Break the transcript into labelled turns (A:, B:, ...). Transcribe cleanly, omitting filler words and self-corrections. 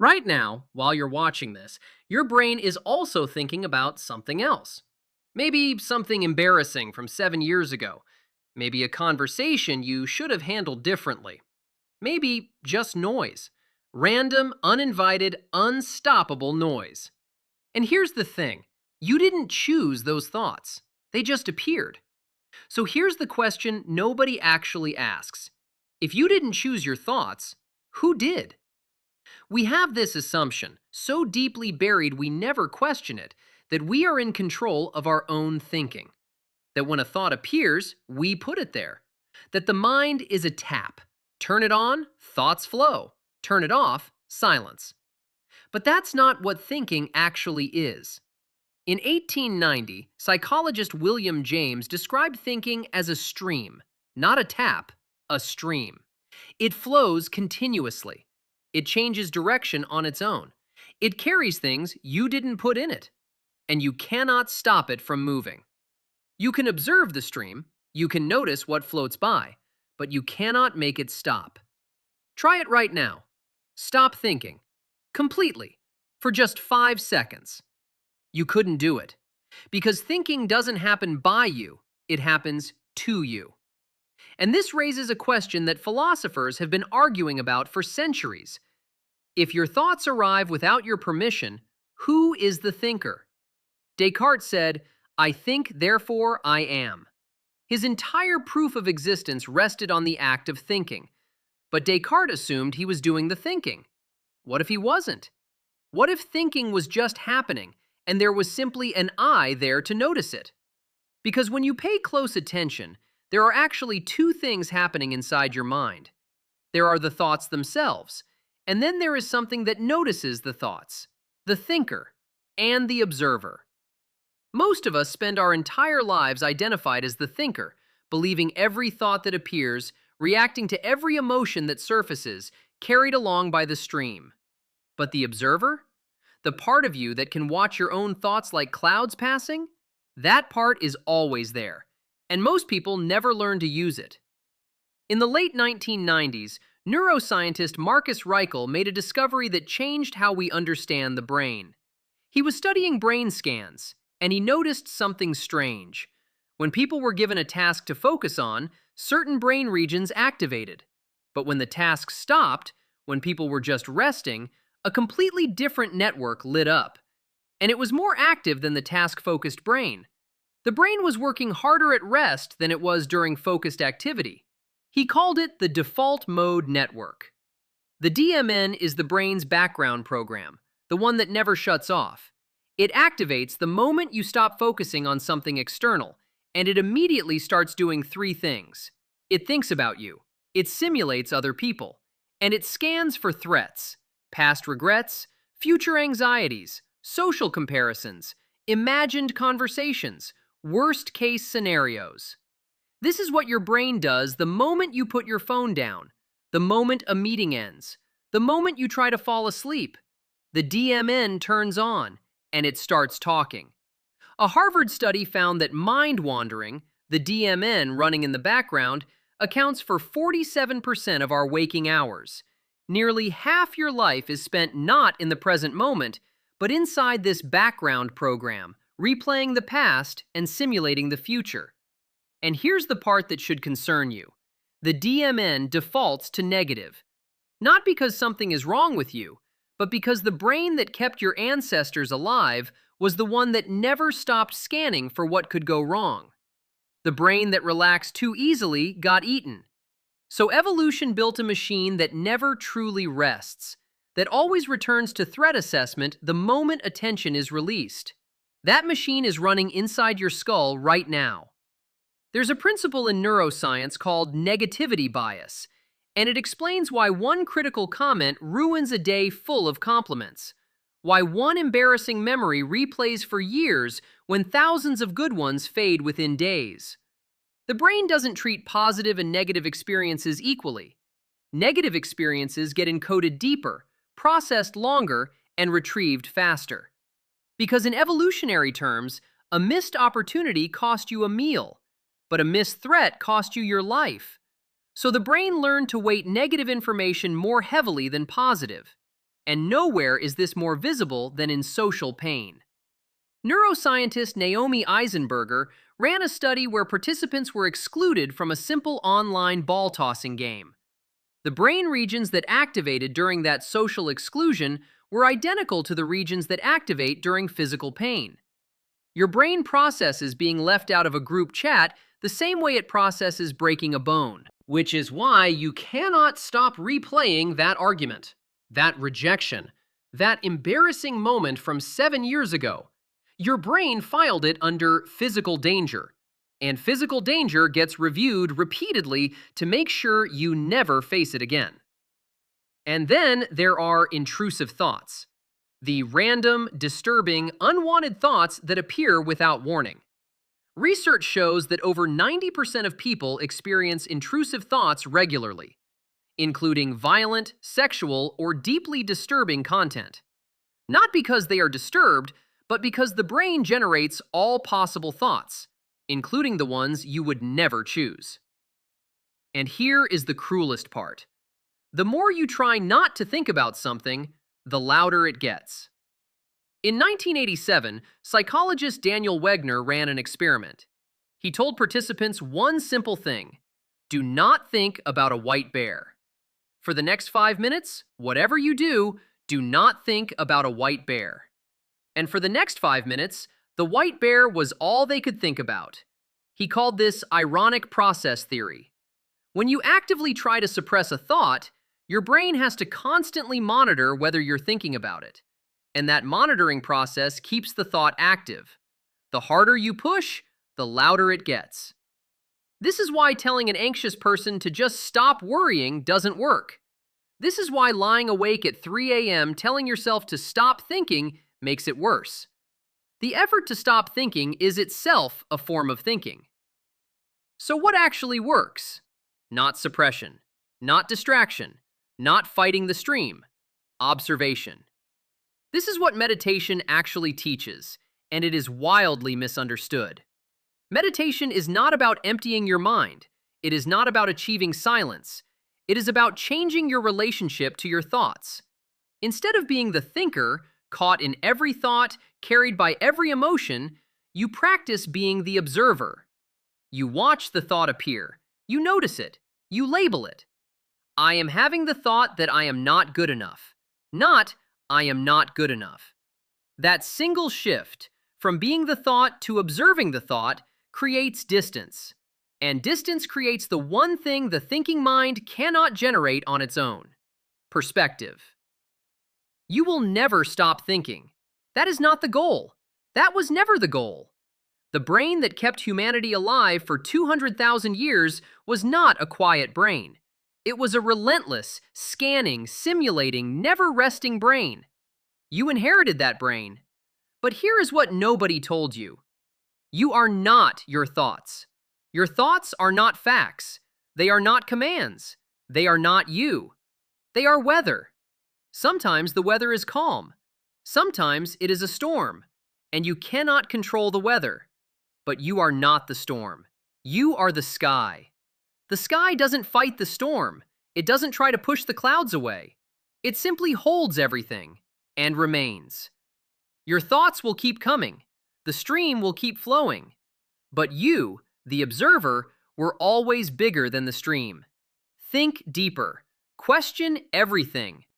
A: Right now, while you're watching this, your brain is also thinking about something else. Maybe something embarrassing from 7 years ago. Maybe a conversation you should have handled differently. Maybe just noise. Random, uninvited, unstoppable noise. And here's the thing, you didn't choose those thoughts, they just appeared. So here's the question nobody actually asks. If you didn't choose your thoughts, who did? We have this assumption, so deeply buried we never question it, that we are in control of our own thinking. That when a thought appears, we put it there. That the mind is a tap. Turn it on, thoughts flow. Turn it off, silence. But that's not what thinking actually is. In 1890, psychologist William James described thinking as a stream, not a tap, a stream. It flows continuously. It changes direction on its own. It carries things you didn't put in it, and you cannot stop it from moving. You can observe the stream, you can notice what floats by, but you cannot make it stop. Try it right now. Stop thinking. Completely. For just 5 seconds. You couldn't do it. Because thinking doesn't happen by you, it happens to you. And this raises a question that philosophers have been arguing about for centuries. If your thoughts arrive without your permission, who is the thinker? Descartes said, "I think, therefore I am." His entire proof of existence rested on the act of thinking. But Descartes assumed he was doing the thinking. What if he wasn't? What if thinking was just happening, and there was simply an I there to notice it? Because when you pay close attention, there are actually two things happening inside your mind. There are the thoughts themselves, and then there is something that notices the thoughts, the thinker, and the observer. Most of us spend our entire lives identified as the thinker, believing every thought that appears, reacting to every emotion that surfaces, carried along by the stream. But the observer? The part of you that can watch your own thoughts like clouds passing? That part is always there, and most people never learn to use it. In the late 1990s, neuroscientist Marcus Reichel made a discovery that changed how we understand the brain. He was studying brain scans, and he noticed something strange. When people were given a task to focus on, certain brain regions activated. But when the task stopped, when people were just resting, a completely different network lit up. And it was more active than the task-focused brain. The brain was working harder at rest than it was during focused activity. He called it the default mode network. The DMN is the brain's background program, the one that never shuts off. It activates the moment you stop focusing on something external, and it immediately starts doing three things. It thinks about you, it simulates other people, and it scans for threats, past regrets, future anxieties, social comparisons, imagined conversations, worst-case scenarios. This is what your brain does the moment you put your phone down, the moment a meeting ends, the moment you try to fall asleep. The DMN turns on, and it starts talking. A Harvard study found that mind wandering, the DMN running in the background, accounts for 47% of our waking hours. Nearly half your life is spent not in the present moment, but inside this background program, replaying the past and simulating the future. And here's the part that should concern you. The DMN defaults to negative. Not because something is wrong with you, but because the brain that kept your ancestors alive was the one that never stopped scanning for what could go wrong. The brain that relaxed too easily got eaten. So evolution built a machine that never truly rests, that always returns to threat assessment the moment attention is released. That machine is running inside your skull right now. There's a principle in neuroscience called negativity bias, and it explains why one critical comment ruins a day full of compliments, why one embarrassing memory replays for years when thousands of good ones fade within days. The brain doesn't treat positive and negative experiences equally. Negative experiences get encoded deeper, processed longer, and retrieved faster. Because in evolutionary terms, a missed opportunity cost you a meal, but a missed threat cost you your life. So the brain learned to weight negative information more heavily than positive. And nowhere is this more visible than in social pain. Neuroscientist Naomi Eisenberger ran a study where participants were excluded from a simple online ball tossing game. The brain regions that activated during that social exclusion were identical to the regions that activate during physical pain. Your brain processes being left out of a group chat the same way it processes breaking a bone, which is why you cannot stop replaying that argument, that rejection, that embarrassing moment from 7 years ago. Your brain filed it under physical danger, and physical danger gets reviewed repeatedly to make sure you never face it again. And then there are intrusive thoughts, the random, disturbing, unwanted thoughts that appear without warning. Research shows that over 90% of people experience intrusive thoughts regularly, including violent, sexual, or deeply disturbing content. Not because they are disturbed, but because the brain generates all possible thoughts, including the ones you would never choose. And here is the cruelest part. The more you try not to think about something, the louder it gets. In 1987, psychologist Daniel Wegner ran an experiment. He told participants one simple thing: do not think about a white bear. For the next 5 minutes, whatever you do not think about a white bear. And for the next 5 minutes, the white bear was all they could think about. He called this ironic process theory. When you actively try to suppress a thought, your brain has to constantly monitor whether you're thinking about it. And that monitoring process keeps the thought active. The harder you push, the louder it gets. This is why telling an anxious person to just stop worrying doesn't work. This is why lying awake at 3 a.m. telling yourself to stop thinking makes it worse. The effort to stop thinking is itself a form of thinking. So what actually works? Not suppression, not distraction, not fighting the stream. Observation. This is what meditation actually teaches, and it is wildly misunderstood. Meditation is not about emptying your mind. It is not about achieving silence. It is about changing your relationship to your thoughts. Instead of being the thinker, caught in every thought, carried by every emotion, you practice being the observer. You watch the thought appear. You notice it. You label it. I am having the thought that I am not good enough. Not, I am not good enough. That single shift, from being the thought to observing the thought, creates distance. And distance creates the one thing the thinking mind cannot generate on its own: perspective. You will never stop thinking. That is not the goal. That was never the goal. The brain that kept humanity alive for 200,000 years was not a quiet brain. It was a relentless, scanning, simulating, never-resting brain. You inherited that brain. But here is what nobody told you. You are not your thoughts. Your thoughts are not facts. They are not commands. They are not you. They are weather. Sometimes the weather is calm. Sometimes it is a storm, and you cannot control the weather. But you are not the storm. You are the sky. The sky doesn't fight the storm. It doesn't try to push the clouds away. It simply holds everything and remains. Your thoughts will keep coming. The stream will keep flowing. But you, the observer, were always bigger than the stream. Think deeper. Question everything.